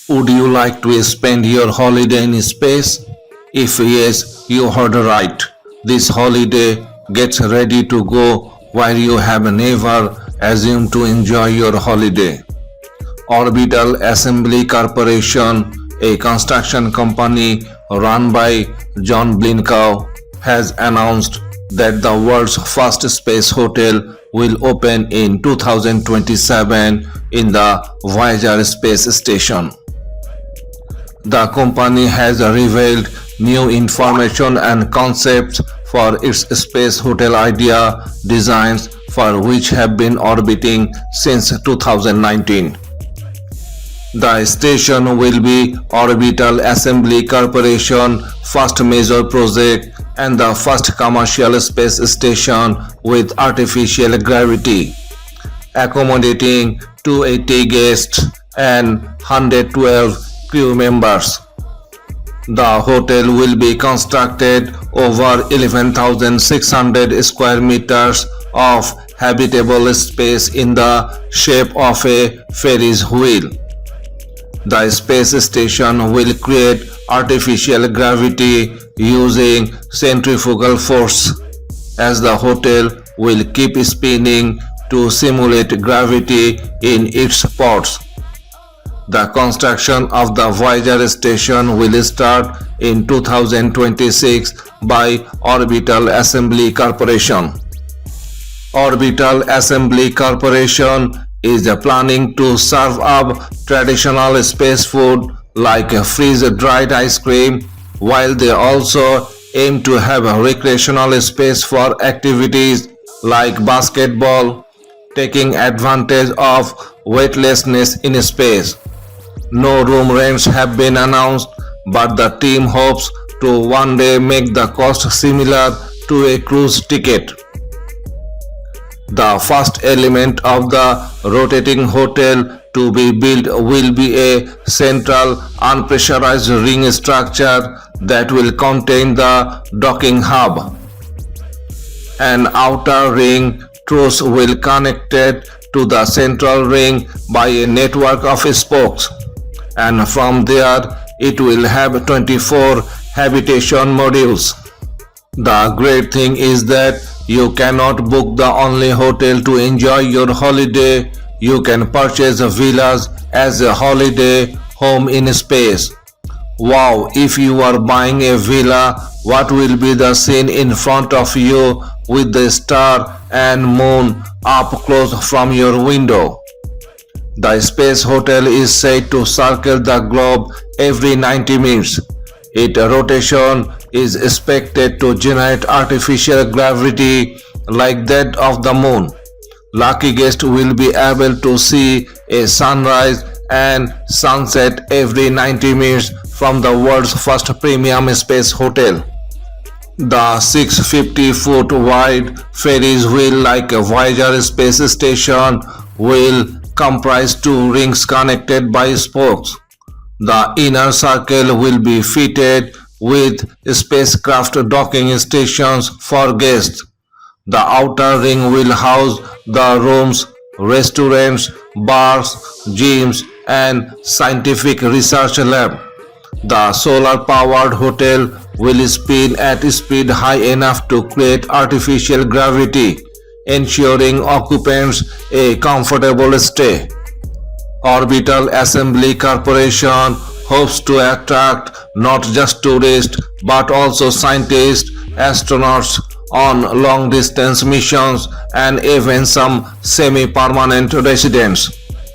Would you like to spend your holiday in space? If yes, you heard right. This holiday gets ready to go where you have never assumed to enjoy your holiday. Orbital Assembly Corporation, a construction company run by John Blincow, has announced that the world's first space hotel will open in 2027 in the Voyager Space Station. The company has revealed new information and concepts for its space hotel idea designs for which have been orbiting since 2019. The station will be Orbital Assembly Corporation first major project and the first commercial space station with artificial gravity, accommodating 280 guests and 112 crew members. The hotel will be constructed over 11,600 square meters of habitable space in the shape of a ferris wheel. The space station will create artificial gravity using centrifugal force, as the hotel will keep spinning to simulate gravity in its ports. The construction of the Voyager Station will start in 2026 by Orbital Assembly Corporation. Orbital Assembly Corporation is planning to serve up traditional space food like freeze-dried ice cream, while they also aim to have a recreational space for activities like basketball, taking advantage of weightlessness in space. No room rents have been announced, but the team hopes to one day make the cost similar to a cruise ticket. The first element of the rotating hotel to be built will be a central unpressurized ring structure that will contain the docking hub. An outer ring truss will connect it to the central ring by a network of spokes, and from there it will have 24 habitation modules. The great thing is that you cannot book the only hotel to enjoy your holiday. You can purchase villas as a holiday home in space. Wow, if you are buying a villa, what will be the scene in front of you with the star and moon up close from your window? The space hotel is said to circle the globe every 90 minutes. Its rotation is expected to generate artificial gravity like that of the moon. Lucky guests will be able to see a sunrise and sunset every 90 minutes from the world's first premium space hotel. The 650-foot wide ferris wheel like a Voyager space station will comprise two rings connected by spokes. The inner circle will be fitted with spacecraft docking stations for guests. The outer ring will house the rooms, restaurants, bars, gyms, and scientific research lab. The solar-powered hotel will spin at speed high enough to create artificial gravity, ensuring occupants a comfortable stay. Orbital Assembly Corporation hopes to attract not just tourists but also scientists, astronauts on long-distance missions, and even some semi-permanent residents.